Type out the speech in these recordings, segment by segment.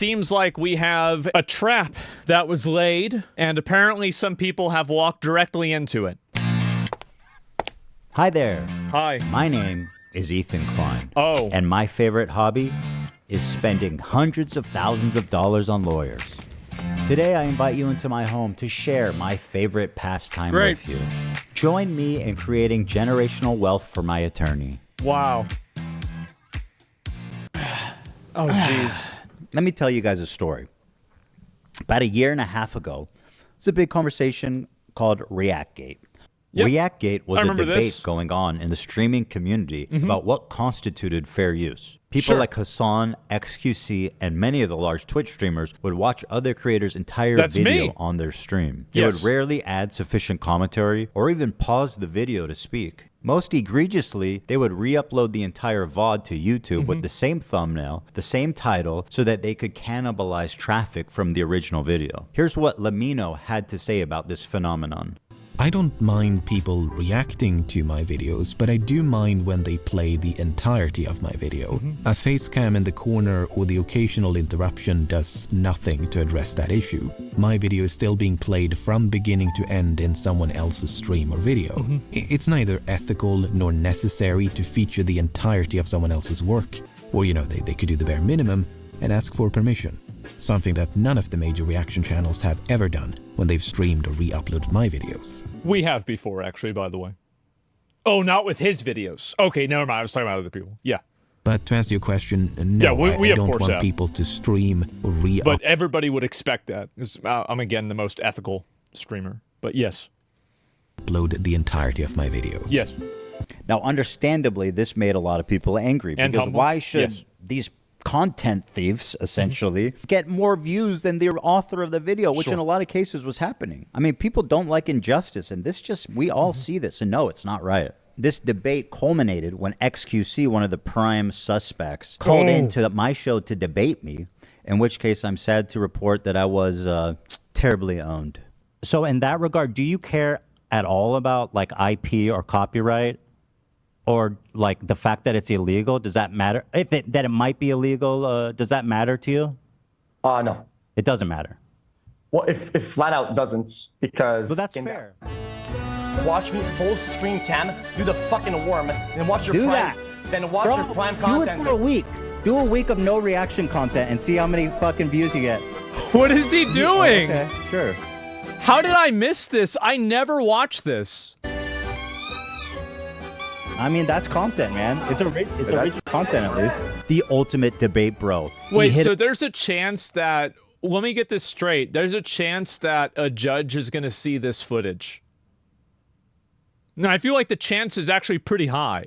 seems like we have a trap that was laid, and apparently some people have walked directly into it. Hi there. Hi. My name is Ethan Klein. Oh. And my favorite hobby is spending hundreds of thousands of dollars on lawyers. Today, I invite you into my home to share my favorite pastime with you. Join me in creating generational wealth for my attorney. Wow. Oh, jeez. Let me tell you guys a story. About a year and a half ago, there was a big conversation called ReactGate. Yep. ReactGate was a debate this. going on in the streaming community about what constituted fair use. People like Hassan, XQC, and many of the large Twitch streamers would watch other creators' entire video on their stream. They would rarely add sufficient commentary or even pause the video to speak. Most egregiously, they would re-upload the entire VOD to YouTube with the same thumbnail, the same title, so that they could cannibalize traffic from the original video. Here's what Lamino had to say about this phenomenon. I don't mind people reacting to my videos, but I do mind when they play the entirety of my video. A face cam in the corner or the occasional interruption does nothing to address that issue. My video is still being played from beginning to end in someone else's stream or video. It's neither ethical nor necessary to feature the entirety of someone else's work. Or, you know, they could do the bare minimum and ask for permission. Something that none of the major reaction channels have ever done when they've streamed or re-uploaded my videos. We have before, actually, by the way. Oh, not with his videos. Okay, never mind. I was talking about other people. Yeah. But to answer your question, no, we I of don't course want have. people to stream or re-upload. But everybody would expect that. 'Cause, I'm, again, the most ethical streamer. But yes. Upload the entirety of my videos. Yes. Now, understandably, this made a lot of people angry. And because humble. why should these content thieves, essentially, get more views than the author of the video, which in a lot of cases was happening? I mean, people don't like injustice, and this just, we all see this and know it's not right. This debate culminated when XQC, one of the prime suspects, called into my show to debate me, in which case I'm sad to report that I was terribly owned. So in that regard, do you care at all about like IP or copyright? Or like the fact that it's illegal, does that matter? That it might be illegal, does that matter to you? No. It doesn't matter. Well, if flat out doesn't, because... Well, that's fair. Watch me full screen cam, do the fucking worm, then watch your Do prime... that. Then watch your prime Do content. it for a week. Do a week of no reaction content and see how many fucking views you get. What is he doing? Okay, sure. How did I miss this? I never watched this. I mean, that's content, man. It's original content, at least. The ultimate debate, bro. Wait, so there's a chance that... Let me get this straight. There's a chance that a judge is going to see this footage. Now, I feel like the chance is actually pretty high.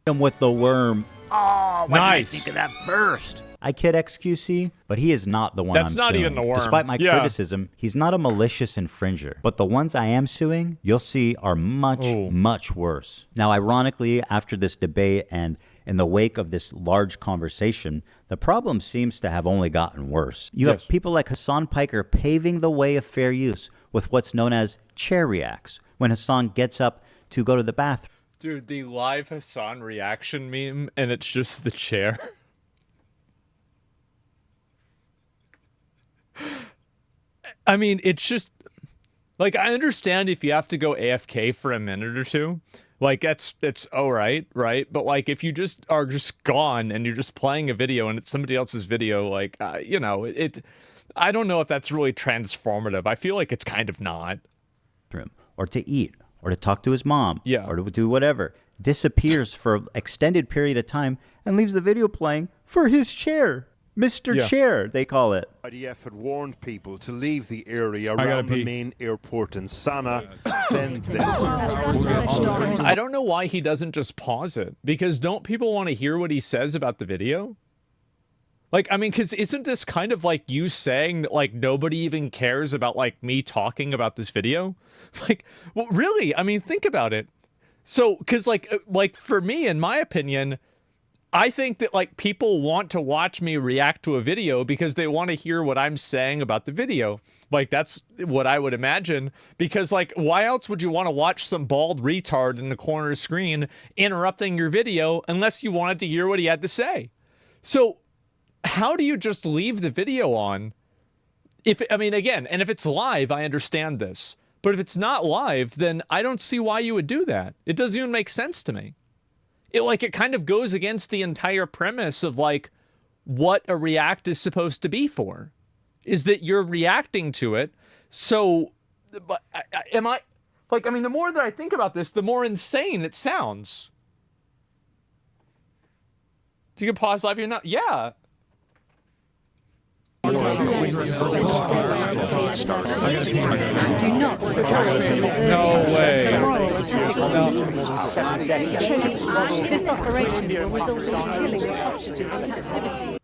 With the worm. Oh, why nice. did I think of that first? I kid XQC, but he is not the one That's I'm not suing. even the worm. Despite my criticism, he's not a malicious infringer. But the ones I am suing, you'll see, are much worse. Now, ironically, after this debate and in the wake of this large conversation, the problem seems to have only gotten worse. You have people like Hassan Piker paving the way of fair use with what's known as chair reacts, when Hassan gets up to go to the bathroom. Dude, the live Hassan reaction meme, and it's just the chair. I mean, it's just, like, I understand if you have to go AFK for a minute or two. Like, it's all right, right? But, like, if you just are just gone and you're just playing a video and it's somebody else's video, like, you know, I don't know if that's really transformative. I feel like it's kind of not. Or to eat, or to talk to his mom, Yeah. or to do whatever. Disappears for an extended period of time and leaves the video playing for his chair. Mr. Chair, they call it. IDF had warned people to leave the area around the main airport in Sana. Then this. I don't know why he doesn't just pause it, because don't people want to hear what he says about the video? Like, I mean, because isn't this kind of like you saying that, like, nobody even cares about, like, me talking about this video? Like, well, really? I mean, think about it. So, because, like, for me, in my opinion, I think that, like, people want to watch me react to a video because they want to hear what I'm saying about the video. Like, that's what I would imagine. Because, like, why else would you want to watch some bald retard in the corner of the screen interrupting your video unless you wanted to hear what he had to say? So, how do you just leave the video on? I mean, again, and if it's live, I understand this. But if it's not live, then I don't see why you would do that. It doesn't even make sense to me. It kind of goes against the entire premise of, like, what a react is supposed to be for. Is that you're reacting to it. So, but I mean, the more that I think about this, the more insane it sounds. You can pause live here now? Yeah. Do not. No way. This operation will result in killing hostages in captivity.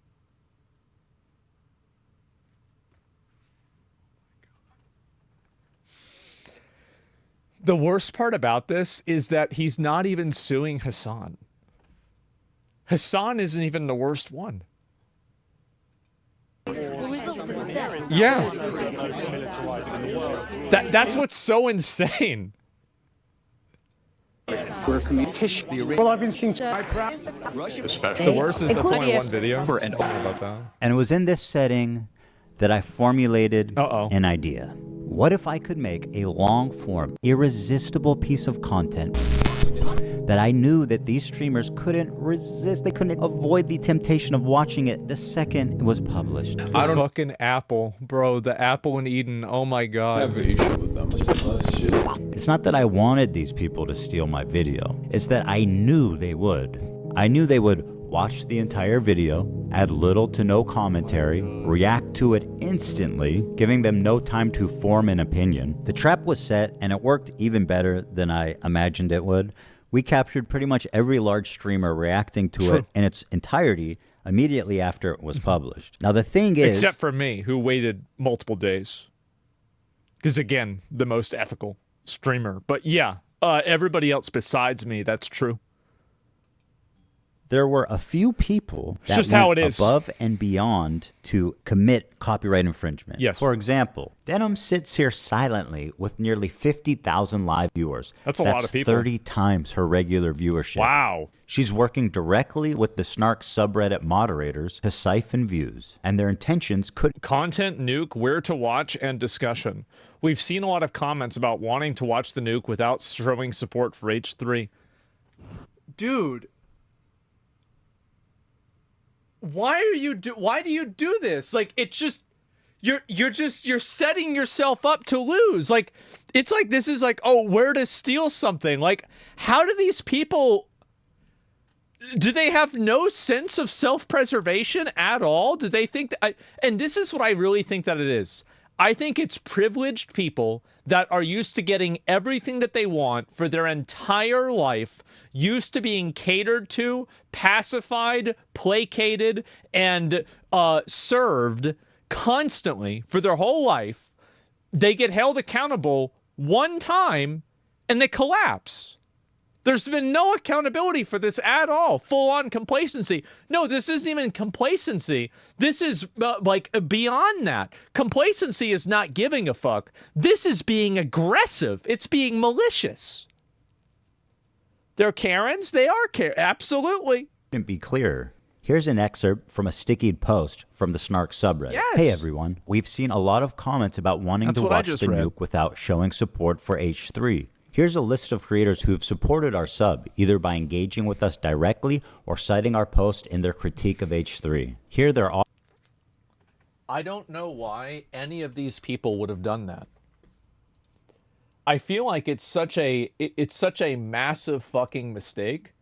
The worst part about this is that he's not even suing Hassan. Hassan isn't even the worst one. Yeah. That's what's so insane. Well, I've been seeing The worst is that's only one video. About that. And it was in this setting that I formulated Uh-oh. an idea. What if I could make a long-form, irresistible piece of content that I knew that these streamers couldn't resist? They couldn't avoid the temptation of watching it the second it was published. Fucking Apple, bro. The Apple and Eden. Oh my god. I have an issue with them. It's not that I wanted these people to steal my video. It's that I knew they would. I knew they would watch the entire video, add little to no commentary, react to it instantly, giving them no time to form an opinion. The trap was set, and it worked even better than I imagined it would. We captured pretty much every large streamer reacting to it in its entirety immediately after it was published. Now the thing is... Except for me, who waited multiple days. Because again, the most ethical streamer. But yeah, everybody else besides me, that's true. There were a few people that just went how it is. above and beyond to commit copyright infringement. Yes. For example, Denim sits here silently with nearly 50,000 live viewers. That's a lot of people. 30 times her regular viewership. Wow. She's working directly with the Snark subreddit moderators to siphon views, and their intentions could... Content nuke, where to watch, and discussion. We've seen a lot of comments about wanting to watch the nuke without showing support for H3. Dude... Why do you do this? Like, it's just you're setting yourself up to lose. Like, it's like this is like, oh, where to steal something. Like, how do these people, do they have no sense of self-preservation at all? Do they think that and this is what I really think that it is. I think it's privileged people that are used to getting everything that they want for their entire life, used to being catered to, pacified, placated, and served constantly for their whole life. They get held accountable one time and they collapse. There's been no accountability for this at all. Full-on complacency. No, this isn't even complacency. This is like beyond that. Complacency is not giving a fuck. This is being aggressive. It's being malicious. They're Karens. They are absolutely. Couldn't be clearer. Here's an excerpt from a stickied post from the Snark subreddit. Yes. Hey everyone, we've seen a lot of comments about wanting to watch the nuke without showing support for H3. Here's a list of creators who have supported our sub, either by engaging with us directly or citing our post in their critique of H3. Here they're all. I don't know why any of these people would have done that. I feel like it's such a massive fucking mistake.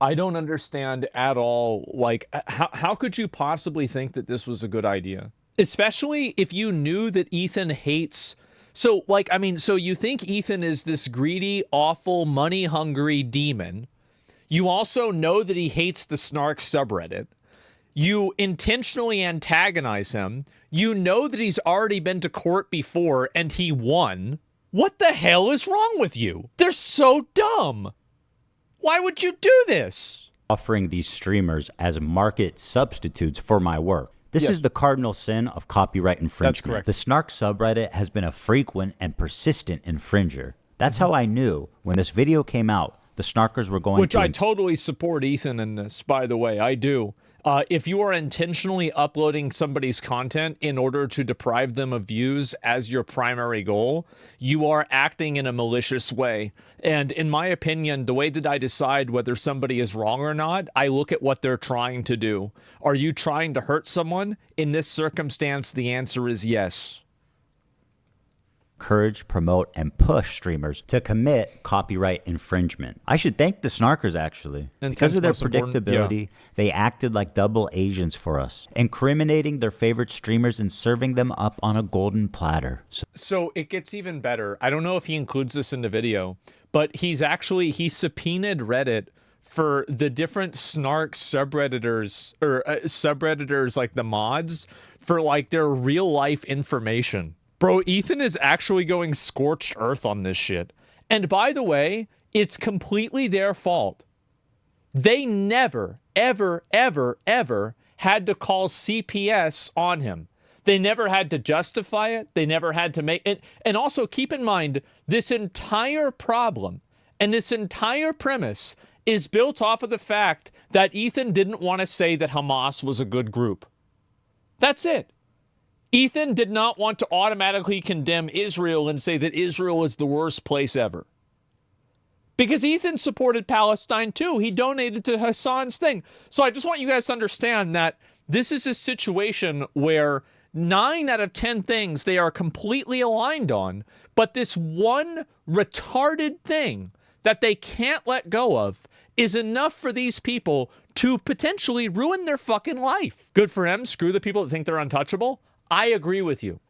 I don't understand at all, like, how could you possibly think that this was a good idea? Especially if you knew that Ethan hates... So, like, I mean, so you think Ethan is this greedy, awful, money-hungry demon. You also know that he hates the Snark subreddit. You intentionally antagonize him. You know that he's already been to court before and he won. What the hell is wrong with you? They're so dumb. Why would you do this? Offering these streamers as market substitutes for my work. This is the cardinal sin of copyright infringement. That's correct. The Snark subreddit has been a frequent and persistent infringer. That's how I knew when this video came out, the Snarkers were going Which I totally support Ethan in this, by the way. I do. If you are intentionally uploading somebody's content in order to deprive them of views as your primary goal, you are acting in a malicious way. And in my opinion, the way that I decide whether somebody is wrong or not, I look at what they're trying to do. Are you trying to hurt someone? In this circumstance, the answer is yes. Encourage, promote, and push streamers to commit copyright infringement. I should thank the snarkers, actually. Because of their predictability, they acted like double agents for us, incriminating their favorite streamers and serving them up on a golden platter. So it gets even better. I don't know if he includes this in the video, but he subpoenaed Reddit for the different snark subredditors, or subredditors like the mods, for like their real life information. Bro, Ethan is actually going scorched earth on this shit. And by the way, it's completely their fault. They never, ever, ever, ever had to call CPS on him. They never had to justify it. They never had to make it. And also keep in mind, this entire problem and this entire premise is built off of the fact that Ethan didn't want to say that Hamas was a good group. That's it. Ethan did not want to automatically condemn Israel and say that Israel is the worst place ever. Because Ethan supported Palestine too. He donated to Hassan's thing. So I just want you guys to understand that this is a situation where 9 out of 10 things they are completely aligned on, but this one retarded thing that they can't let go of is enough for these people to potentially ruin their fucking life. Good for them. Screw the people that think they're untouchable. I agree with you.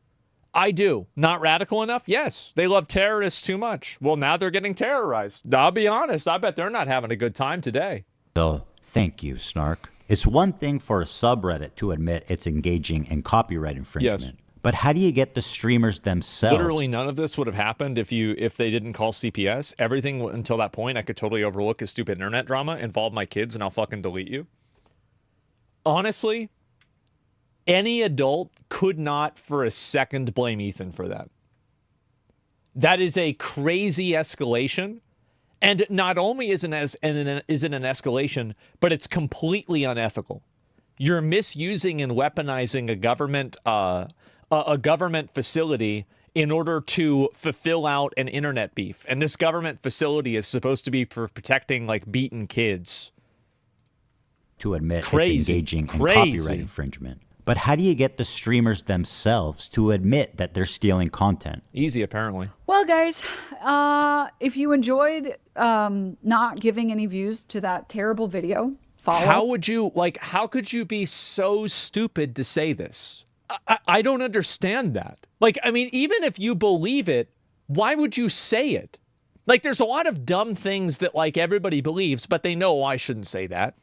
I do. Not radical enough? Yes. They love terrorists too much. Well, now they're getting terrorized. I'll be honest. I bet they're not having a good time today. So, thank you, Snark. It's one thing for a subreddit to admit it's engaging in copyright infringement. Yes. But how do you get the streamers themselves? Literally none of this would have happened if they didn't call CPS. Everything until that point I could totally overlook as stupid internet drama. Involve my kids and I'll fucking delete you. Honestly, any adult could not for a second blame Ethan for that. That is a crazy escalation. And not only is it an escalation, but it's completely unethical. You're misusing and weaponizing a government facility in order to fulfill out an internet beef. And this government facility is supposed to be for protecting like beaten kids. To admit it's engaging in copyright infringement. But how do you get the streamers themselves to admit that they're stealing content? Easy, apparently. Well, guys, if you enjoyed not giving any views to that terrible video, follow. How could you be so stupid to say this? I don't understand that. Like, I mean, even if you believe it, why would you say it? Like, there's a lot of dumb things that, like, everybody believes, but they know I shouldn't say that.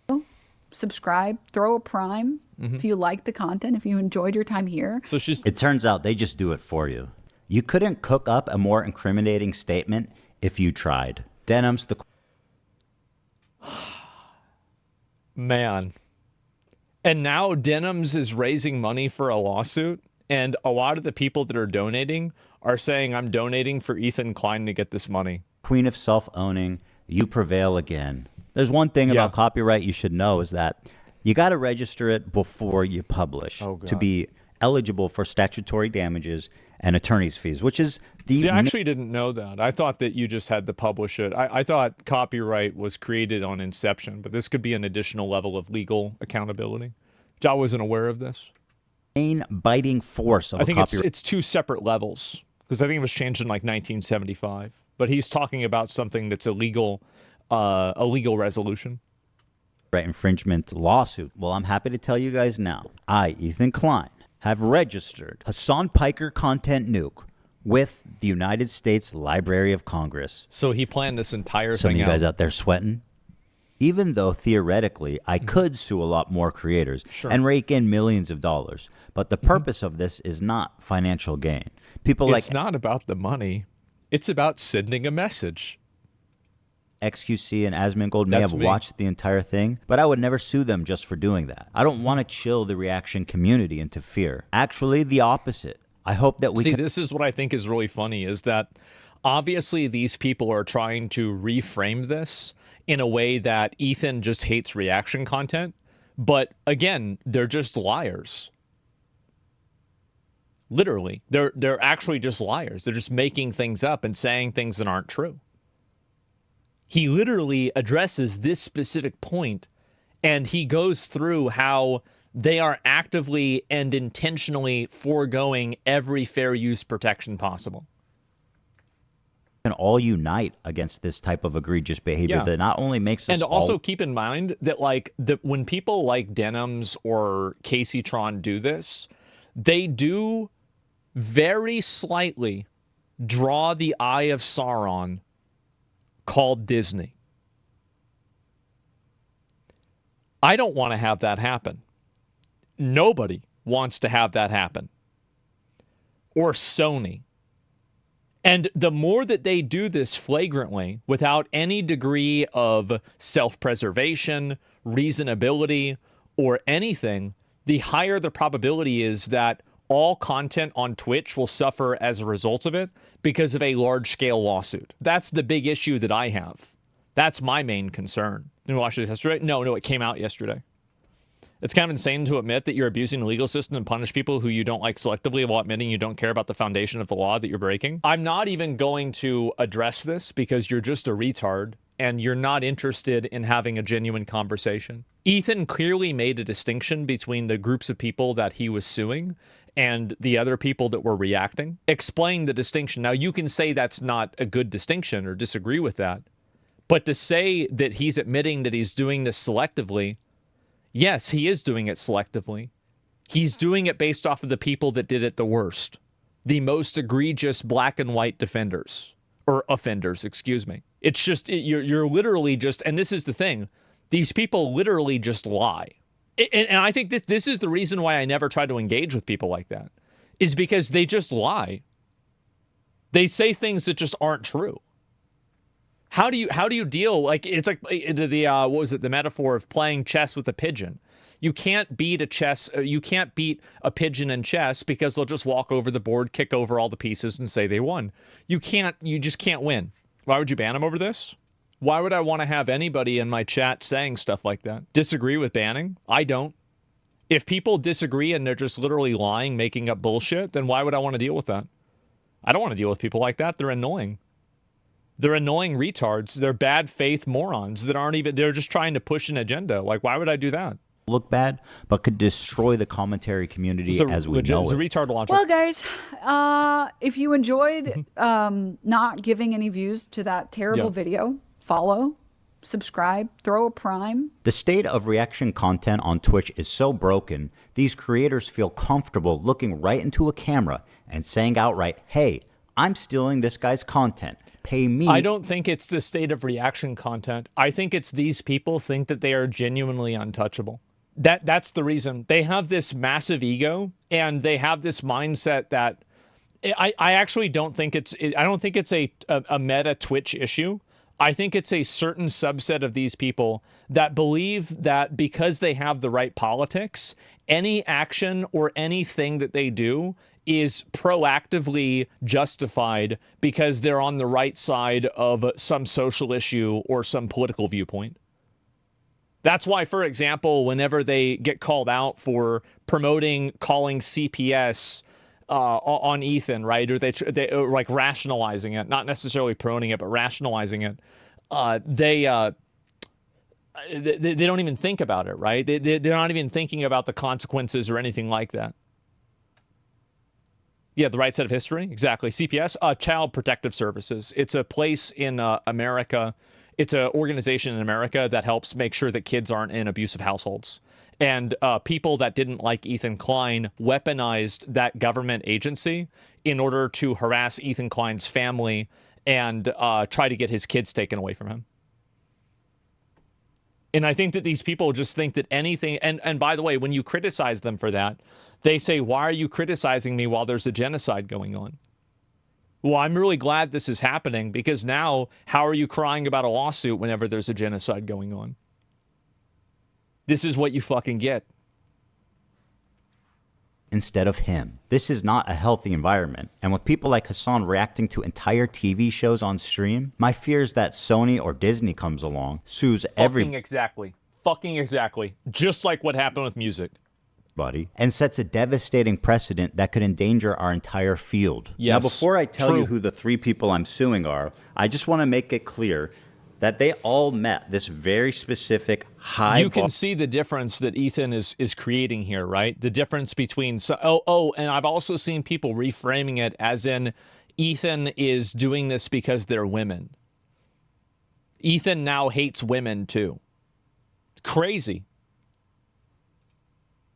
Subscribe, throw a prime. If you like the content, if you enjoyed your time here. So it turns out they just do it for you. You couldn't cook up a more incriminating statement if you tried. Denim's the... Man. And now Denims is raising money for a lawsuit, and a lot of the people that are donating are saying, I'm donating for Ethan Klein to get this money. Queen of self-owning, you prevail again. There's one thing about copyright you should know is that you got to register it before you publish to be eligible for statutory damages and attorney's fees, which is the... See, I actually didn't know that. I thought that you just had to publish it. I thought copyright was created on inception, but this could be an additional level of legal accountability. I wasn't aware of this. Main biting force of I think it's 2 separate levels, because I think it was changed in like 1975. But he's talking about something that's a legal resolution. Right, infringement lawsuit. Well, I'm happy to tell you guys now. I, Ethan Klein, have registered Hassan Piker Content Nuke with the United States Library of Congress. So he planned this entire thing out. Some of you guys out there sweating? Even though theoretically I could sue a lot more creators and rake in millions of dollars, but the purpose of this is not financial gain. It's not about the money. It's about sending a message. XQC and Asmongold may have watched the entire thing, but I would never sue them just for doing that. I don't want to chill the reaction community into fear. Actually, the opposite. I hope that we See, this is what I think is really funny, is that obviously these people are trying to reframe this in a way that Ethan just hates reaction content. But again, they're just liars. Literally, they're actually just liars. They're just making things up and saying things that aren't true. He literally addresses this specific point, and he goes through how they are actively and intentionally foregoing every fair use protection possible. Can all unite against this type of egregious behavior that not only makes us and also keep in mind that when people like Denims or Casey Tron do this, they do very slightly draw the eye of Sauron called Disney. I don't want to have that happen. Nobody wants to have that happen. Or Sony. And the more that they do this flagrantly, without any degree of self-preservation, reasonability, or anything, the higher the probability is that all content on Twitch will suffer as a result of it because of a large-scale lawsuit. That's the big issue that I have. That's my main concern. Did you watch this yesterday? No, it came out yesterday. It's kind of insane to admit that you're abusing the legal system and punish people who you don't like selectively while admitting you don't care about the foundation of the law that you're breaking. I'm not even going to address this because you're just a retard and you're not interested in having a genuine conversation. Ethan clearly made a distinction between the groups of people that he was suing and the other people that were reacting. Explain the distinction. Now, you can say that's not a good distinction or disagree with that, but to say that he's admitting that he's doing this selectively, yes, he is doing it selectively. He's doing it based off of the people that did it the worst. The most egregious black and white defenders. Or offenders, excuse me. It's just, you're literally just, and this is the thing, these people literally just lie. And I think this is the reason why I never try to engage with people like that, is because they just lie. They say things that just aren't true. How do you deal, like, it's like the what was it, the metaphor of playing chess with a pigeon. You can't beat a pigeon in chess because they'll just walk over the board, kick over all the pieces, and say they won. You just can't win. Why would you ban them over this? Why would I want to have anybody in my chat saying stuff like that? Disagree with banning? I don't. If people disagree and they're just literally lying, making up bullshit, then why would I want to deal with that? I don't want to deal with people like that. They're annoying. They're annoying retards. They're bad faith morons that aren't even, they're just trying to push an agenda. Like, why would I do that? Look bad, but could destroy the commentary community as we know it. It's a retard launcher. Well, guys, if you enjoyed not giving any views to that terrible video, follow, subscribe, throw a prime. The state of reaction content on Twitch is so broken, these creators feel comfortable looking right into a camera and saying outright, hey, I'm stealing this guy's content. Pay me. I don't think it's the state of reaction content. I think it's these people think that they are genuinely untouchable. That's the reason. They have this massive ego, and they have this mindset that I actually don't think I don't think it's a meta Twitch issue. I think it's a certain subset of these people that believe that because they have the right politics, any action or anything that they do is proactively justified because they're on the right side of some social issue or some political viewpoint. That's why, for example, whenever they get called out for calling CPS on Ethan, right? Or they like rationalizing it, not necessarily promoting it, but rationalizing it. They don't even think about it, right? They're not even thinking about the consequences or anything like that. Yeah, the right side of history, exactly. CPS, Child Protective Services. It's a place in America. It's an organization in America that helps make sure that kids aren't in abusive households. And people that didn't like Ethan Klein weaponized that government agency in order to harass Ethan Klein's family and try to get his kids taken away from him. And I think that these people just think that anything, and by the way, when you criticize them for that, they say, why are you criticizing me while there's a genocide going on? Well, I'm really glad this is happening because now, how are you crying about a lawsuit whenever there's a genocide going on? This is what you fucking get. Instead of him. This is not a healthy environment. And with people like Hassan reacting to entire TV shows on stream, my fear is that Sony or Disney comes along, sues every... Exactly. fucking exactly. Just like what happened with music. Buddy, and sets a devastating precedent that could endanger our entire field. Yes. Now, before I tell True. you who the 3 people I'm suing are, I just want to make it clear that they all met this very specific high You can see the difference that Ethan is creating here, right? The difference between and I've also seen people reframing it as in Ethan is doing this because they're women. Ethan now hates women too. Crazy.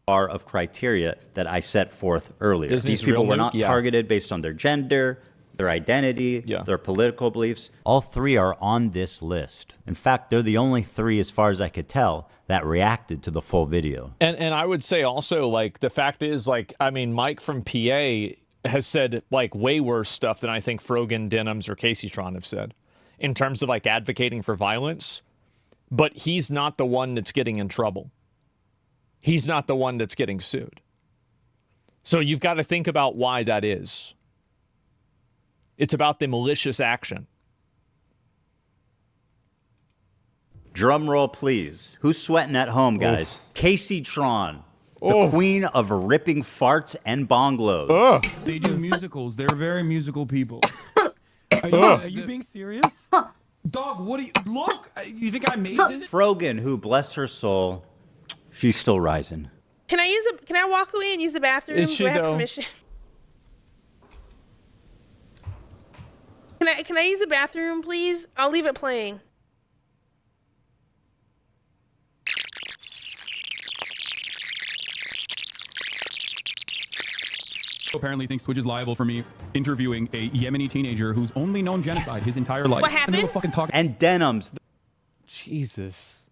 bar of criteria that I set forth earlier. Disney's These people real were nuke? not Yeah. targeted based on their gender, their identity, their political beliefs. All 3 are on this list. In fact, they're the only 3, as far as I could tell, that reacted to the full video. And I would say also, like, the fact is, like, I mean, Mike from PA has said, like, way worse stuff than I think Frogan, Denims, or Caseytron have said in terms of, like, advocating for violence. But he's not the one that's getting in trouble. He's not the one that's getting sued. So you've got to think about why that is. It's about the malicious action. Drum roll, please. Who's sweating at home, guys? Caseytron, the queen of ripping farts and bonglos. They do musicals. They're very musical people. Are you being serious? Dog, what do you... Look! You think I made this? Frogan, who, bless her soul, she's still rising. Can I walk away and use the bathroom? Is she, Do I have though? permission? Can I use the bathroom, please? I'll leave it playing. Apparently thinks Twitch is liable for me interviewing a Yemeni teenager who's only known genocide his entire life. What happened? And Denims, Jesus.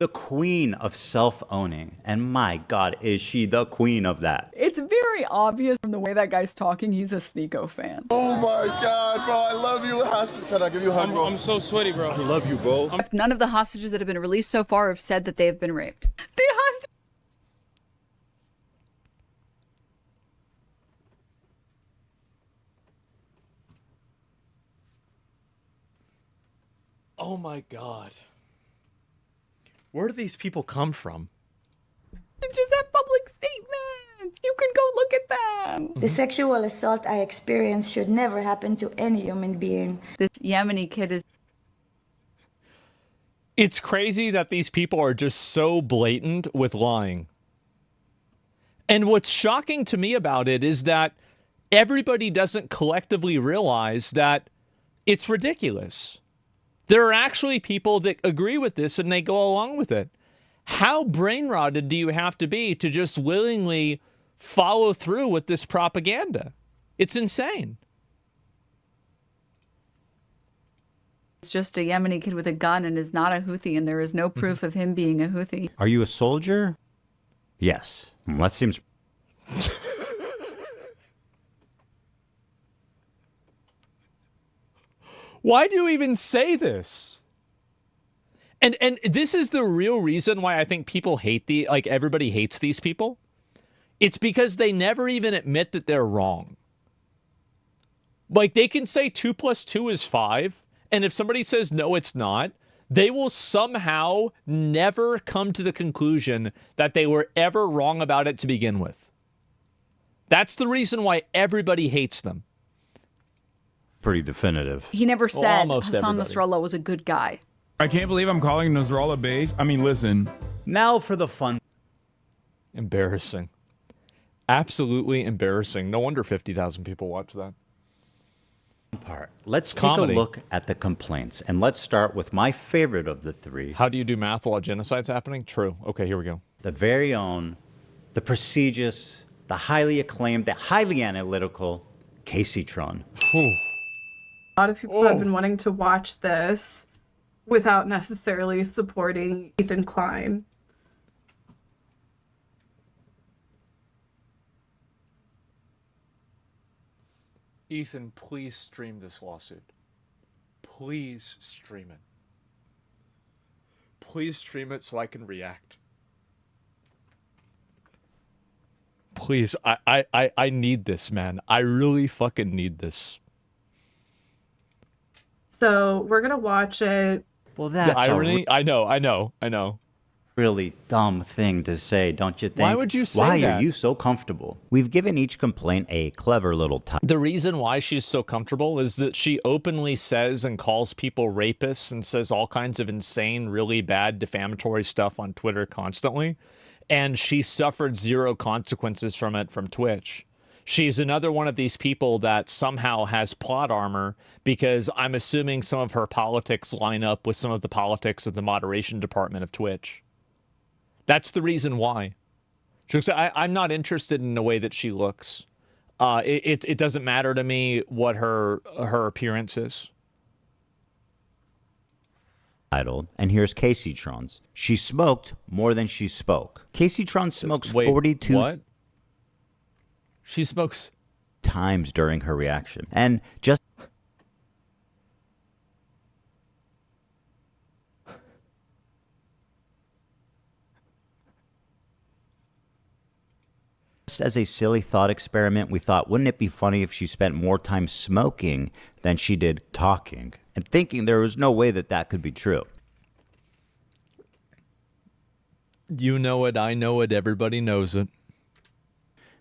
the queen of self-owning. And my God, is she the queen of that? It's very obvious from the way that guy's talking, he's a Sneeko fan. Oh my God, bro, I love you. Can I give you a hug, bro? I'm so sweaty, bro. I love you, bro. None of the hostages that have been released so far have said that they have been raped. The hostage. Oh my God. Where do these people come from? Just have public statements. You can go look at them. The sexual assault I experienced should never happen to any human being. This Yemeni kid is... It's crazy that these people are just so blatant with lying. And what's shocking to me about it is that everybody doesn't collectively realize that it's ridiculous. There are actually people that agree with this and they go along with it. How brain rotted do you have to be to just willingly follow through with this propaganda? It's insane. It's just a Yemeni kid with a gun and is not a Houthi, and there is no proof of him being a Houthi. Are you a soldier? Yes. That seems... Why do you even say this? And this is the real reason why I think people hate everybody hates these people. It's because they never even admit that they're wrong. Like, they can say 2 + 2 is 5, and if somebody says no, it's not, they will somehow never come to the conclusion that they were ever wrong about it to begin with. That's the reason why everybody hates them. Pretty definitive. He never said almost Hassan everybody. Nasrallah was a good guy. I can't believe I'm calling Nasrallah base. I mean, listen. Now for the fun. Embarrassing. Absolutely embarrassing. No wonder 50,000 people watch that. Part. Let's take Comedy. a look at the complaints, and let's start with my favorite of the 3. How do you do math while genocide's happening? True. Okay, here we go. The very own, the prestigious, the highly acclaimed, the highly analytical Caseytron. A lot of people have been wanting to watch this without necessarily supporting Ethan Klein. Ethan, please stream this lawsuit. Please stream it. Please stream it so I can react. Please, I need this, man. I really fucking need this. So we're going to watch it. Well, The irony? I know. really dumb thing to say, don't you think? Why would you say Why that? are you so comfortable? We've given each complaint a clever little title. The reason why she's so comfortable is that she openly says and calls people rapists and says all kinds of insane, really bad, defamatory stuff on Twitter constantly. And she suffered zero consequences from it from Twitch. She's another one of these people that somehow has plot armor because I'm assuming some of her politics line up with some of the politics of the moderation department of Twitch. That's the reason why. I'm not interested in the way that she looks. It doesn't matter to me what her appearance is. And here's Casey Tron's. She smoked more than she spoke. Casey Tron smokes 42 what? She smokes times during her reaction. And just as a silly thought experiment, we thought, wouldn't it be funny if she spent more time smoking than she did talking? And thinking there was no way that that could be true. You know it, I know it, everybody knows it.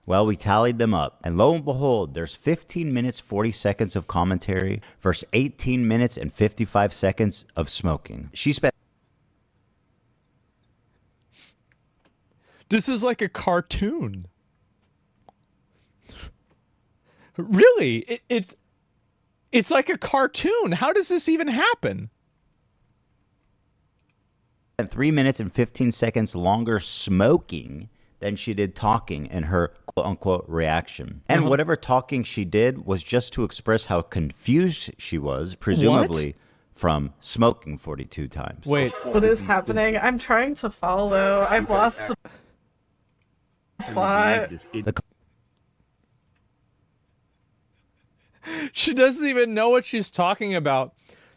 Well, we tallied them up, and lo and behold, there's 15 minutes, 40 seconds of commentary versus 18 minutes and 55 seconds of smoking. She spent... This is like a cartoon. Really? It's like a cartoon. How does this even happen? 3 minutes and 15 seconds longer smoking than she did talking in her quote-unquote reaction. And whatever talking she did was just to express how confused she was, presumably from smoking 42 times. Wait. What is happening? I'm trying to follow. I've lost the plot. She doesn't even know what she's talking about.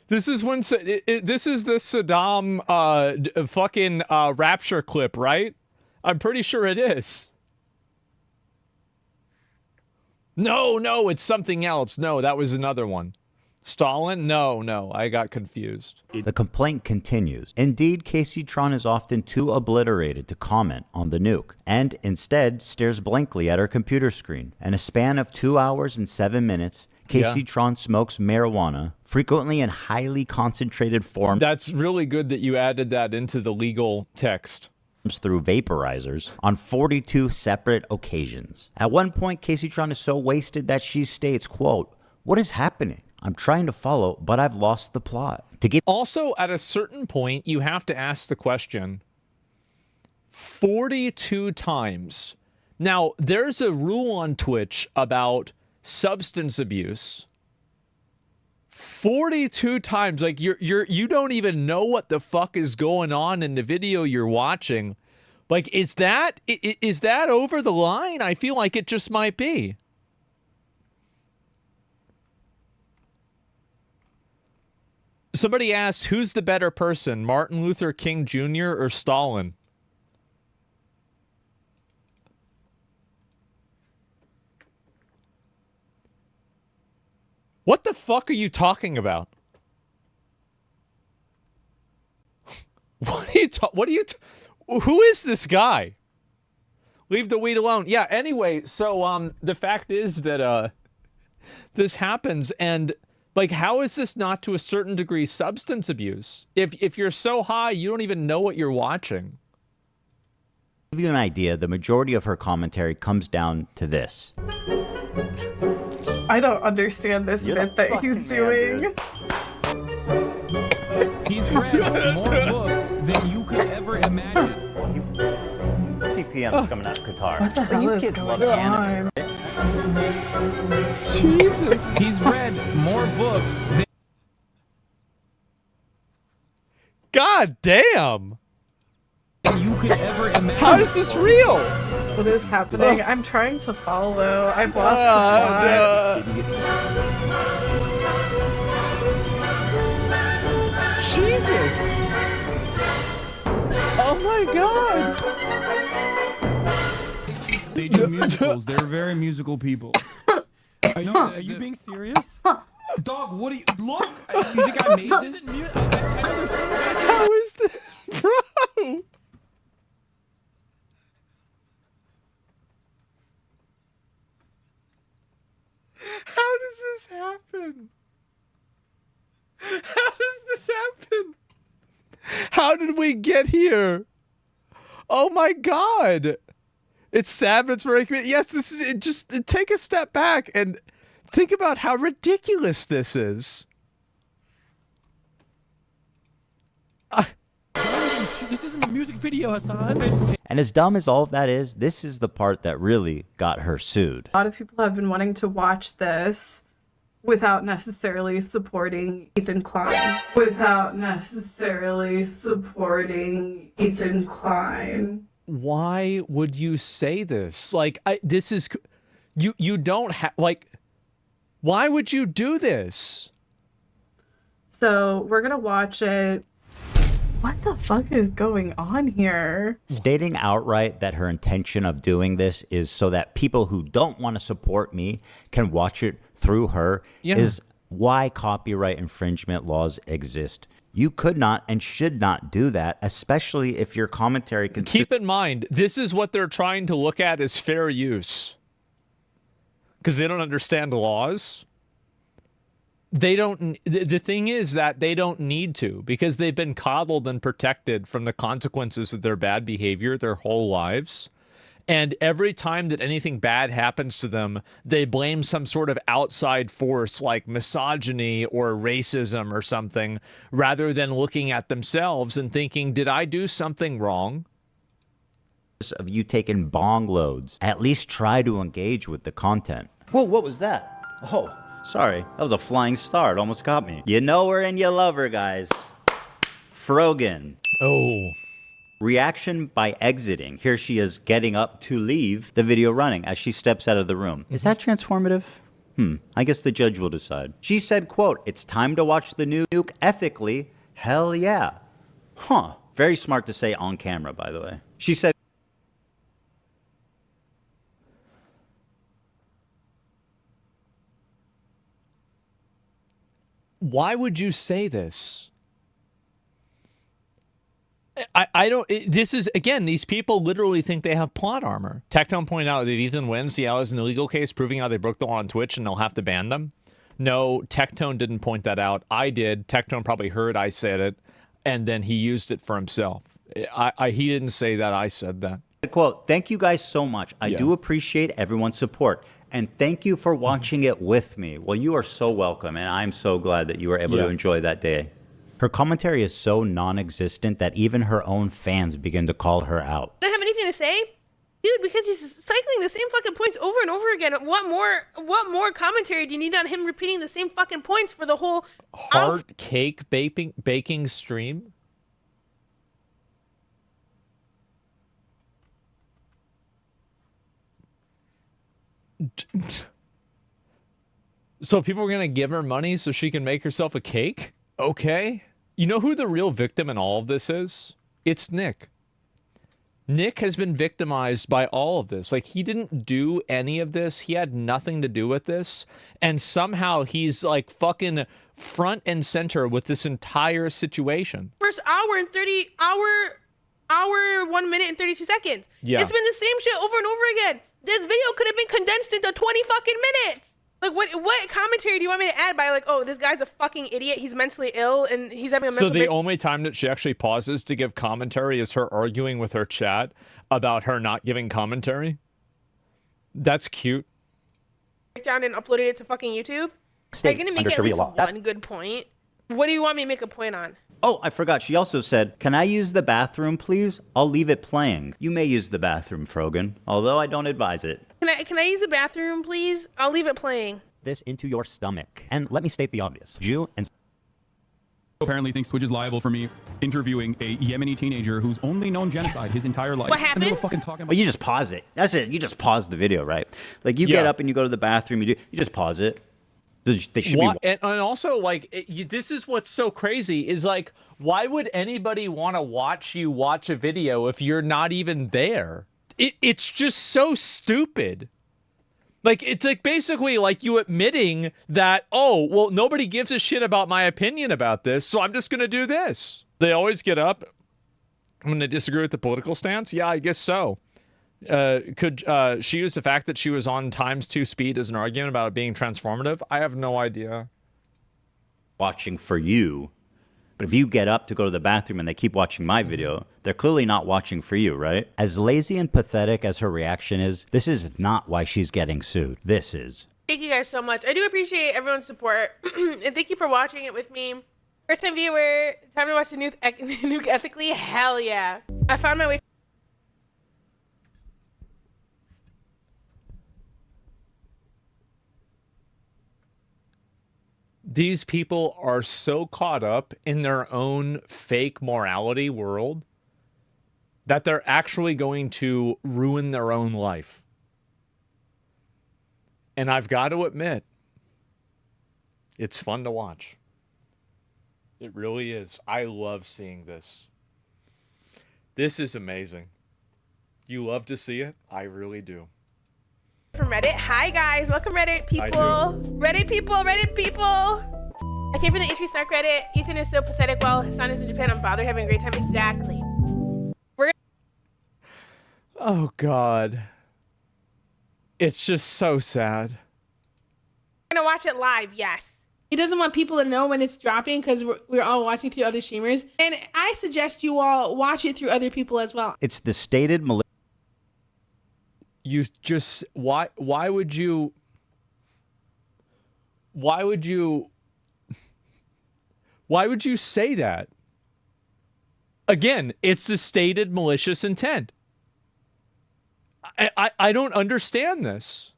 This is when this is the Saddam fucking rapture clip, right? I'm pretty sure it is. No, it's something else. No, that was another one. Stalin? No, I got confused. The complaint continues. Indeed, Casey Tron is often too obliterated to comment on the nuke, and instead stares blankly at her computer screen. In a span of 2 hours and 7 minutes, Casey Tron smokes marijuana, frequently in highly concentrated form. That's really good that you added that into the legal text. Through vaporizers on 42 separate occasions. At one point, Casey Tron is so wasted that she states, quote, "What is happening? I'm trying to follow, but I've lost the plot." Also, at a certain point, you have to ask the question, 42 times. Now, there's a rule on Twitch about substance abuse. 42 times, like you don't even know what the fuck is going on in the video you're watching. Like, is that over the line? I feel like it just might be. Somebody asks, who's the better person, Martin Luther King Jr. or Stalin? What the fuck are you talking about? Who is this guy? Leave the weed alone. Yeah, anyway, so the fact is that this happens, and like, how is this not to a certain degree substance abuse? If you're so high, you don't even know what you're watching. To give you an idea, the majority of her commentary comes down to this. I don't understand this bit that he's doing. He's read more books than you could ever imagine. CPM is coming out of Qatar. What the hell is going on? Jesus. He's read more books than... God damn. You could ever imagine. How is this real? What is happening? I'm trying to follow. I've lost the plot. Jesus. Oh my god. They do musicals. They're very musical people. Are you being serious? Dog, what do you... Look! You think I made this? How is this? Bro! this happen? How does this happen? How did we get here? Oh my God. It's sad, but it's very... Yes, this is... Just take a step back and think about how ridiculous this is. This isn't a music video, Hassan. And as dumb as all of that is, this is the part that really got her sued. A lot of people have been wanting to watch this without necessarily supporting Ethan Klein. Why would you say this? Like, this is... You don't have... Like, why would you do this? So we're going to watch it. What the fuck is going on here? Stating outright that her intention of doing this is so that people who don't want to support me can watch it through her is why copyright infringement laws exist. You could not and should not do that, especially if your commentary can... Keep in mind, this is what they're trying to look at as fair use. Because they don't understand laws. They don't... The thing is that they don't need to, because they've been coddled and protected from the consequences of their bad behavior their whole lives. And every time that anything bad happens to them, they blame some sort of outside force like misogyny or racism or something, rather than looking at themselves and thinking, did I do something wrong? Of you taking bong loads, at least try to engage with the content. Whoa, what was that? Oh, sorry. That was a flying star. It almost caught me. You know her and you love her, guys. Frogan. Oh. Reaction by exiting. Here she is getting up to leave the video running as she steps out of the room. Is that transformative? I guess the judge will decide. She said, quote, "It's time to watch the new nuke ethically. Hell yeah." Huh. Very smart to say on camera, by the way. She said, why would you say this? I don't... This is, again, these people literally think they have plot armor. Tectone pointed out that if Ethan wins, CL is an illegal case proving how they broke the law on Twitch and they'll have to ban them. No, Tectone didn't point that out. I did. Tectone probably heard I said it, and then he used it for himself. He didn't say that. I said that. Quote, "Thank you guys so much. I do appreciate everyone's support. And thank you for watching it with me." Well, you are so welcome, and I'm so glad that you were able to enjoy that day. Her commentary is so non-existent that even her own fans begin to call her out. I don't have anything to say, dude, because he's cycling the same fucking points over and over again. What more commentary do you need on him repeating the same fucking points for the whole heart cake baking stream? So people are going to give her money so she can make herself a cake? Okay. You know who the real victim in all of this is? It's Nick. Nick has been victimized by all of this. Like, he didn't do any of this. He had nothing to do with this. And somehow he's like fucking front and center with this entire situation. First hour 1 minute and 32 seconds. Yeah. It's been the same shit over and over again. This video could have been condensed into 20 fucking minutes. Like, what commentary do you want me to add by, like, oh, this guy's a fucking idiot, he's mentally ill, and he's having a mental So the only time that she actually pauses to give commentary is her arguing with her chat about her not giving commentary? That's cute. Down and uploaded it to fucking YouTube? Are you going to make at least one good point? What do you want me to make a point on? Oh, I forgot. She also said, "Can I use the bathroom, please? I'll leave it playing." You may use the bathroom, Frogan, although I don't advise it. Can I use the bathroom, please? I'll leave it playing. This into your stomach. And let me state the obvious. Jew and... Apparently thinks Twitch is liable for me interviewing a Yemeni teenager who's only known genocide his entire life. What happens? Well, you just pause it. That's it. You just pause the video, right? Like, you get up and you go to the bathroom, you just pause it. They should be... And also, like, this is what's so crazy is, like, why would anybody want to watch you watch a video if you're not even there? It's just so stupid. Like, it's like basically like you admitting that, oh, well, nobody gives a shit about my opinion about this, so I'm just going to do this. They always get up. I'm going to disagree with the political stance. Yeah, I guess so. Could she use the fact that she was on ×2 speed as an argument about it being transformative? I have no idea. Watching for you. But if you get up to go to the bathroom and they keep watching my video, they're clearly not watching for you, right? As lazy and pathetic as her reaction is, this is not why she's getting sued. This is. Thank you guys so much. I do appreciate everyone's support. And thank you for watching it with me. First time viewer, time to watch the nuke ethically? Hell yeah. I found my way. These people are so caught up in their own fake morality world that they're actually going to ruin their own life. And I've got to admit, it's fun to watch. It really is. I love seeing this. This is amazing. You love to see it? I really do. From Reddit. Hi guys, welcome Reddit people. Reddit people, Reddit people. I came from the Itchy Snark Reddit. Ethan is so pathetic while Hassan is in Japan. I'm bothered having a great time. Exactly. Oh God. It's just so sad. We're gonna watch it live, yes. He doesn't want people to know when it's dropping because we're all watching through other streamers. And I suggest you all watch it through other people as well. It's the stated You just why would you say that? Again, it's the stated malicious intent. I don't understand this.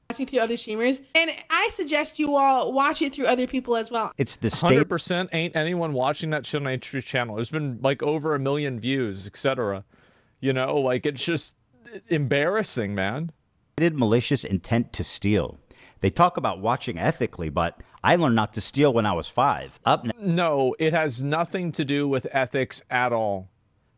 Watching through other streamers, and I suggest you all watch it through other people as well. It's the 100% ain't anyone watching that shit on H3's channel. There's been like over 1 million views, etc. You know, like it's just embarrassing, man. Malicious intent to steal. They talk about watching ethically, but I learned not to steal when I was 5. No, it has nothing to do with ethics at all.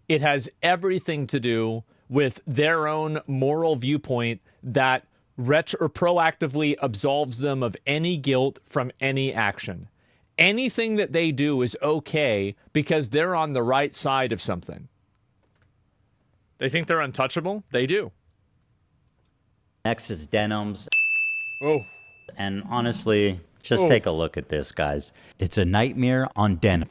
It has everything to do with their own moral viewpoint that proactively absolves them of any guilt from any action. Anything that they do is okay because they're on the right side of something. They think they're untouchable? They do. Next is Denims. Oh. And honestly, just take a look at this, guys. It's a nightmare on denim.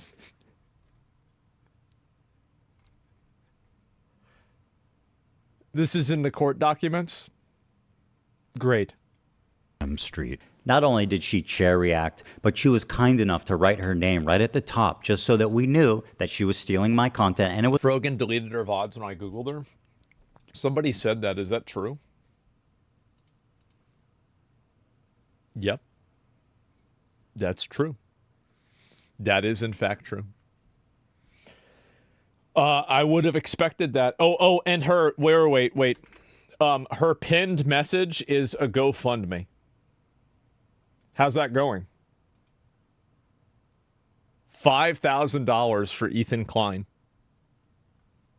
This is in the court documents? Great. Street. Not only did she chair react, but she was kind enough to write her name right at the top just so that we knew that she was stealing my content. And it was Rogan deleted her VODs when I Googled her. Somebody said that. Is that true? Yep. That's true. That is in fact true. I would have expected that. Oh, and her, wait. Her pinned message is a GoFundMe. How's that going? $5,000 for Ethan Klein.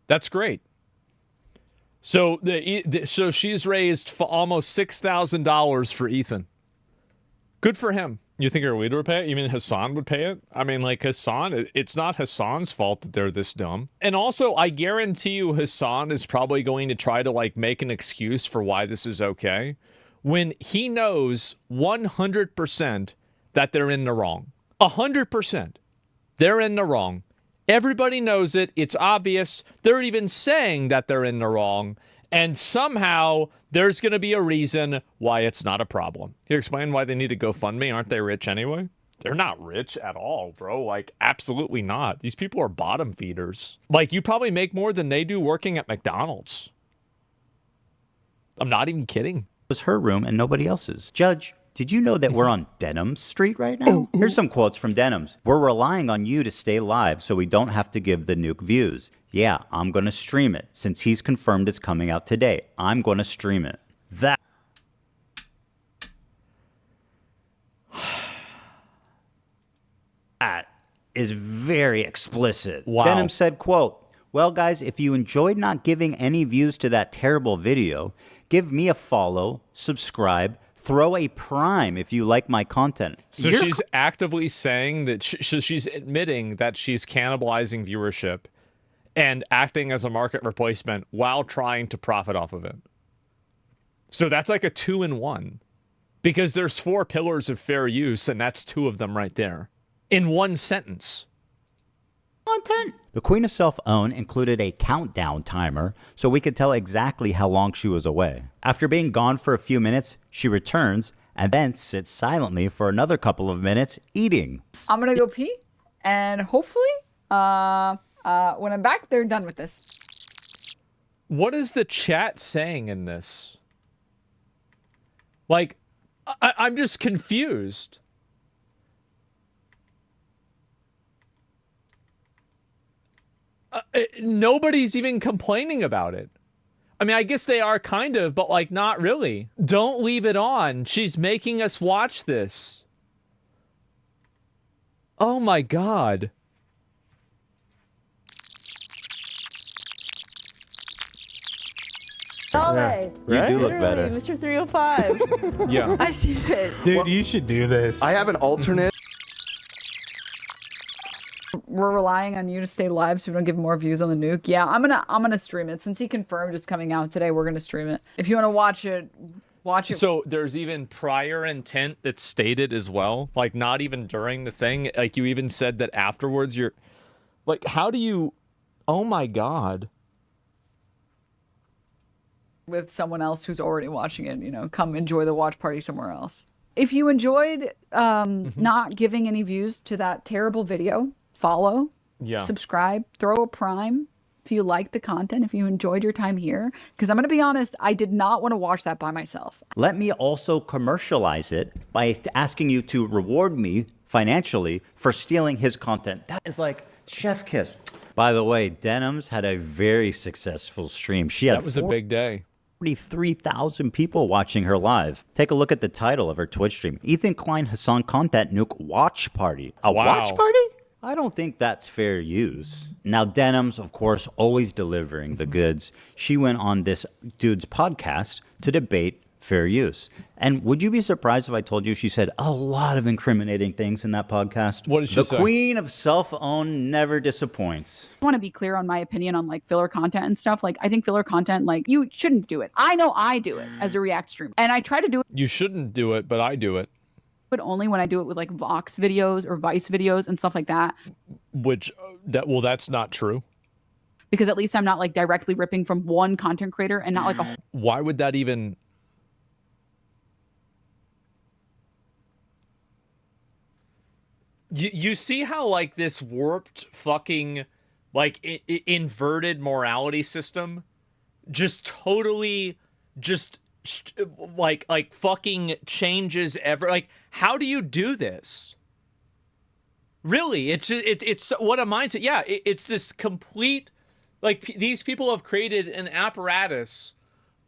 That's great. So so she's raised almost $6,000 for Ethan. Good for him. You think her leader would pay it? You mean Hassan would pay it? I mean, like Hassan, it's not Hassan's fault that they're this dumb. And also, I guarantee you Hassan is probably going to try to like make an excuse for why this is okay when he knows 100% that they're in the wrong. 100%. They're in the wrong. Everybody knows it. It's obvious. They're even saying that they're in the wrong. And somehow there's going to be a reason why it's not a problem. Can you explain why they need to GoFundMe? Aren't they rich anyway? They're not rich at all, bro. Like, absolutely not. These people are bottom feeders. Like, you probably make more than they do working at McDonald's. I'm not even kidding. It was her room and nobody else's. Judge, did you know that we're on Denims Street right now? Here's some quotes from Denims. We're relying on you to stay live so we don't have to give the nuke views. Yeah, I'm going to stream it. Since he's confirmed it's coming out today, I'm going to stream it. That is very explicit. Wow. Denim said, quote, well, guys, if you enjoyed not giving any views to that terrible video, give me a follow, subscribe, throw a prime if you like my content. So she's actively saying that she's admitting that she's cannibalizing viewership and acting as a market replacement while trying to profit off of it. So that's like a 2-in-1, because there's 4 pillars of fair use, and that's 2 of them right there in one sentence. Content. The Queen of Self-Own included a countdown timer so we could tell exactly how long she was away. After being gone for a few minutes, she returns and then sits silently for another couple of minutes eating. I'm gonna go pee, and hopefully, when I'm back, they're done with this. What is the chat saying in this? Like, I'm just confused. Nobody's even complaining about it. I mean, I guess they are kind of, but like not really. Don't leave it on. She's making us watch this. Oh my God. Right. You do look Literally, better. Mr. 305. Yeah. I see it. Dude, You should do this. I have an alternate. We're relying on you to stay live so we don't give more views on the nuke. Yeah, I'm gonna stream it. Since he confirmed it's coming out today, we're gonna stream it. If you want to watch it, watch it. So there's even prior intent that's stated as well. Like not even during the thing. Like you even said that afterwards you're like, how do you, oh my God. With someone else who's already watching it, you know, come enjoy the watch party somewhere else. If you enjoyed not giving any views to that terrible video, follow, subscribe, throw a prime if you like the content, if you enjoyed your time here. Because I'm going to be honest, I did not want to watch that by myself. Let me also commercialize it by asking you to reward me financially for stealing his content. That is like chef kiss. By the way, Denims had a very successful stream. She had That was a big day. 43,000 people watching her live. Take a look at the title of her Twitch stream. Ethan Klein Hassan Content Nuke Watch Party. A watch party? I don't think that's fair use. Now, Denims, of course, always delivering the goods. She went on this dude's podcast to debate fair use. And would you be surprised if I told you she said a lot of incriminating things in that podcast? What did she say? The Queen of Self-Own never disappoints. I want to be clear on my opinion on like filler content and stuff. Like I think filler content, like you shouldn't do it. I know I do it as a React streamer, and I try to do it. You shouldn't do it, but I do it. But only when I do it with like Vox videos or Vice videos and stuff like that. Which, well, that's not true. Because at least I'm not like directly ripping from one content creator and not like a. Why would that even? You see how like this warped fucking like inverted morality system just totally just like fucking changes like how do you do this? Really, it's what a mindset. Yeah, it's this complete like these people have created an apparatus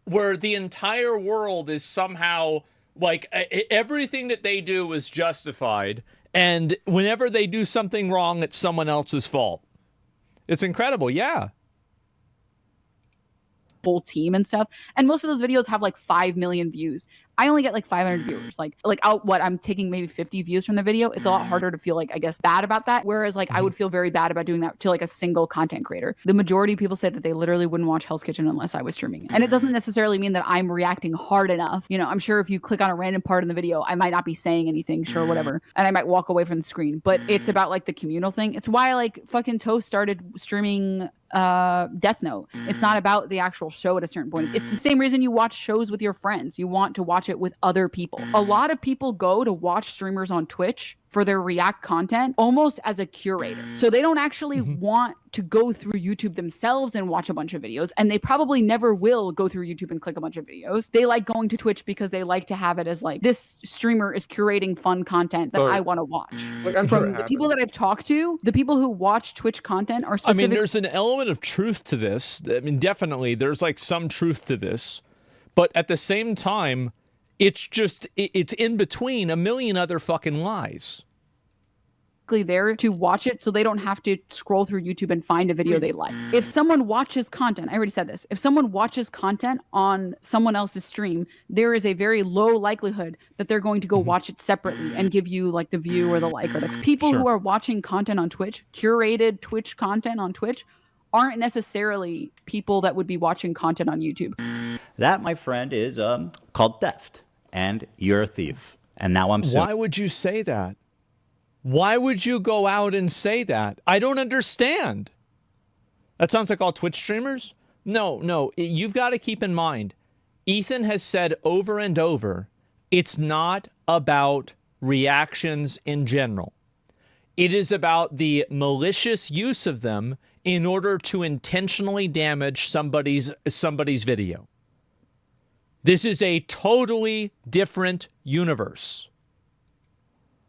where the entire world is somehow like everything that they do is justified. And whenever they do something wrong, it's someone else's fault. It's incredible, yeah. Whole team and stuff. And most of those videos have like 5 million views. I only get like 500 viewers. I'm taking maybe 50 views from the video. It's a lot harder to feel like, I guess, bad about that. Whereas like I would feel very bad about doing that to like a single content creator. The majority of people say that they literally wouldn't watch Hell's Kitchen unless I was streaming it. And it doesn't necessarily mean that I'm reacting hard enough. You know, I'm sure if you click on a random part in the video, I might not be saying anything, sure, whatever. And I might walk away from the screen. But it's about like the communal thing. It's why like fucking Toast started streaming Death Note. It's not about the actual show at a certain point. It's the same reason you watch shows with your friends. You want to watch it with other people. A lot of people go to watch streamers on Twitch for their React content almost as a curator. So they don't actually want to go through YouTube themselves and watch a bunch of videos. And they probably never will go through YouTube and click a bunch of videos. They like going to Twitch because they like to have it as like, this streamer is curating fun content that I want to watch. Like, I'm From the people that I've talked to, the people who watch Twitch content are specific. I mean, there's an element of truth to this. I mean, definitely, there's like some truth to this. But at the same time, it's just, it's in between a million other fucking lies. There to watch it so they don't have to scroll through YouTube and find a video they like. If someone watches content, I already said this, if someone watches content on someone else's stream, there is a very low likelihood that they're going to go watch it separately and give you like the view or the like or the people who are watching content on Twitch, curated Twitch content on Twitch, aren't necessarily people that would be watching content on YouTube. That, my friend, is called theft, and you're a thief. And now I'm suing. Why would you say that? Why would you go out and say that? I don't understand. That sounds like all Twitch streamers? No, you've got to keep in mind, Ethan has said over and over, it's not about reactions in general. It is about the malicious use of them in order to intentionally damage somebody's video. This is a totally different universe.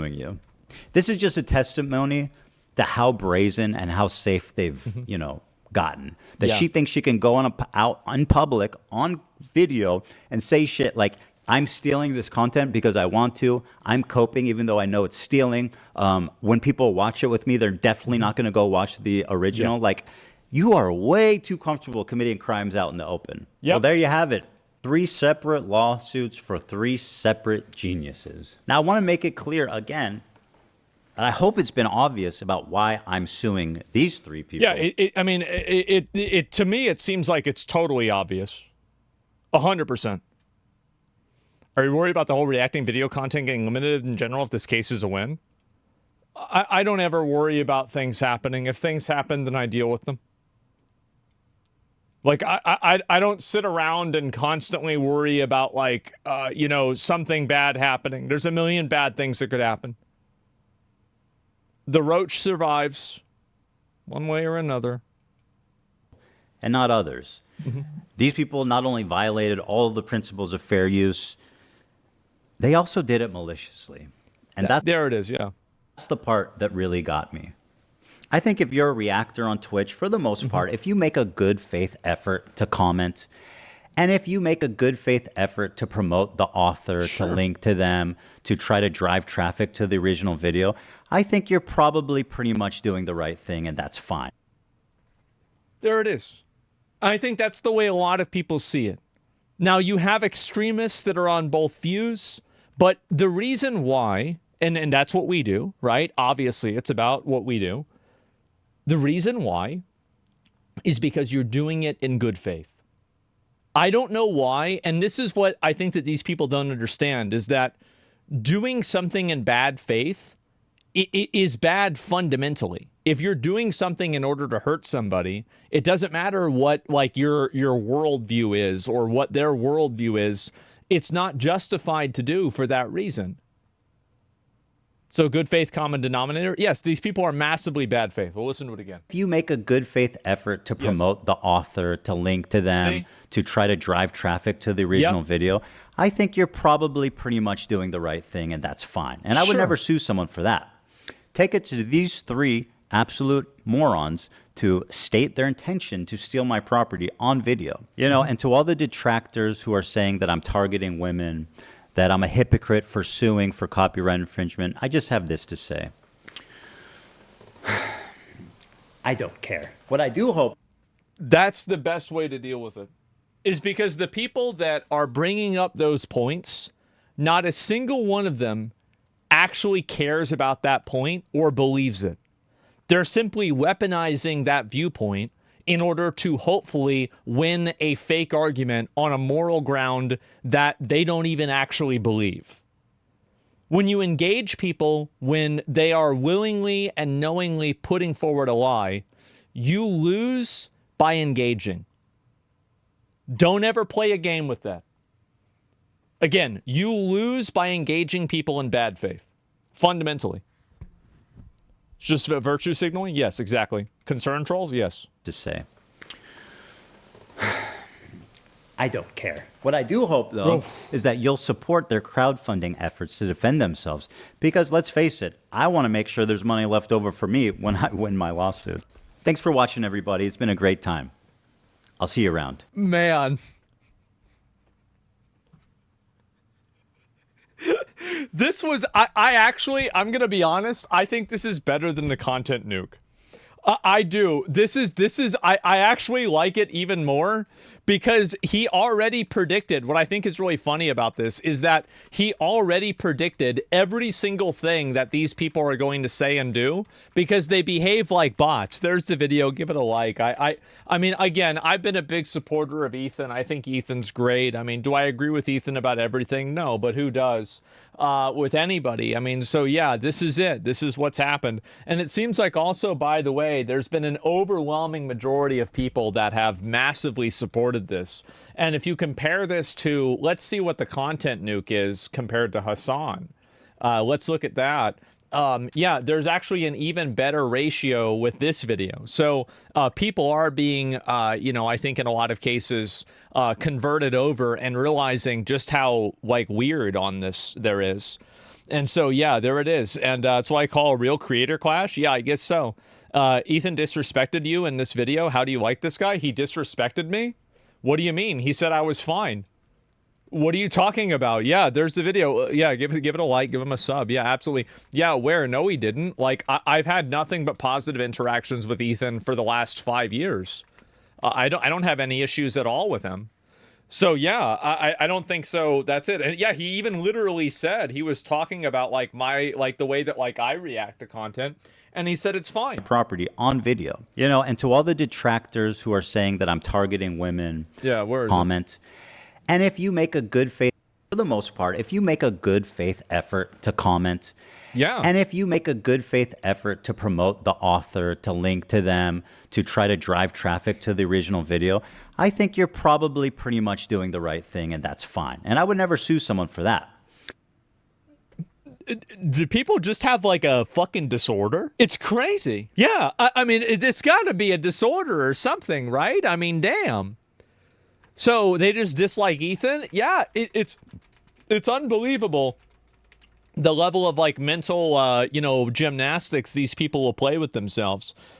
You. This is just a testimony to how brazen and how safe they've, gotten. That she thinks she can go out in public on video and say shit like, I'm stealing this content because I want to. I'm coping even though I know it's stealing. When people watch it with me, they're definitely not going to go watch the original. Yeah. Like, you are way too comfortable committing crimes out in the open. Yep. Well, there you have it. 3 separate lawsuits for 3 separate geniuses. Now, I want to make it clear again, and I hope it's been obvious about why I'm suing these 3 people. Yeah, it to me, it seems like it's totally obvious. 100%. Are you worried about the whole reacting video content getting limited in general if this case is a win? I don't ever worry about things happening. If things happen, then I deal with them. Like, I don't sit around and constantly worry about, like, something bad happening. There's a million bad things that could happen. The roach survives one way or another. And not others. These people not only violated all of the principles of fair use, they also did it maliciously. And there it is, yeah. That's the part that really got me. I think if you're a reactor on Twitch, for the most part, if you make a good faith effort to comment, and if you make a good faith effort to promote the author, to link to them, to try to drive traffic to the original video, I think you're probably pretty much doing the right thing, and that's fine. There it is. I think that's the way a lot of people see it. Now, you have extremists that are on both views, but the reason why, and that's what we do, right? Obviously, it's about what we do. The reason why is because you're doing it in good faith. I don't know why, and this is what I think that these people don't understand, is that doing something in bad faith is bad fundamentally. If you're doing something in order to hurt somebody, it doesn't matter what like your worldview is or what their worldview is. It's not justified to do for that reason. So good faith common denominator. Yes, these people are massively bad faith. We'll listen to it again. If you make a good faith effort to promote the author, to link to them, to try to drive traffic to the original video, I think you're probably pretty much doing the right thing, and that's fine. And I would never sue someone for that. Take it to these 3 absolute morons to state their intention to steal my property on video. And to all the detractors who are saying that I'm targeting women, that I'm a hypocrite for suing for copyright infringement, I just have this to say. I don't care. What I do hope... That's the best way to deal with it, is because the people that are bringing up those points, not a single one of them actually cares about that point or believes it. They're simply weaponizing that viewpoint in order to hopefully win a fake argument on a moral ground that they don't even actually believe. When you engage people when they are willingly and knowingly putting forward a lie, you lose by engaging. Don't ever play a game with that. Again, you lose by engaging people in bad faith, fundamentally. Just virtue signaling? Yes, exactly. Concern trolls? Yes. To say. I don't care. What I do hope, though, is that you'll support their crowdfunding efforts to defend themselves. Because let's face it, I want to make sure there's money left over for me when I win my lawsuit. Thanks for watching, everybody. It's been a great time. I'll see you around. Man. This was, I'm going to be honest, I think this is better than the content nuke. I do. I actually like it even more because he already predicted. What I think is really funny about this is that he already predicted every single thing that these people are going to say and do because they behave like bots. There's the video. Give it a like. I mean, again, I've been a big supporter of Ethan. I think Ethan's great. I mean, do I agree with Ethan about everything? No, but who does? With anybody. I mean, so yeah, this is it. This is what's happened. And it seems like also, by the way, there's been an overwhelming majority of people that have massively supported this. And if you compare this to, let's see what the content nuke is compared to Hassan. Let's look at that. Yeah, there's actually an even better ratio with this video. So people are being, you know, I think in a lot of cases, converted over and realizing just how like weird on this there is. And so, yeah, there it is. And that's why I call a real creator clash. Yeah, I guess so. Ethan disrespected you in this video. How do you like this guy? He disrespected me? What do you mean? He said I was fine. What are you talking about? Yeah, there's the video. Yeah, give it a like, give him a sub. Yeah, absolutely. Yeah, where? No, he didn't. Like, I've had nothing but positive interactions with Ethan for the last 5 years. I don't have any issues at all with him. So yeah, I don't think so. That's it. And yeah, he even literally said he was talking about like the way that like I react to content, and he said it's fine. Property on video, you know, and to all the detractors who are saying that I'm targeting women, yeah, where is comment. And if you make a good faith, for the most part, if you make a good faith effort to comment, yeah, and if you make a good faith effort to promote the author, to link to them, to try to drive traffic to the original video, I think you're probably pretty much doing the right thing, and that's fine. And I would never sue someone for that. Do people just have like a fucking disorder? It's crazy. Yeah, I mean, it's got to be a disorder or something, right? I mean, damn. So they just dislike Ethan? Yeah, it's unbelievable. The level of like mental, you know, gymnastics these people will play with themselves.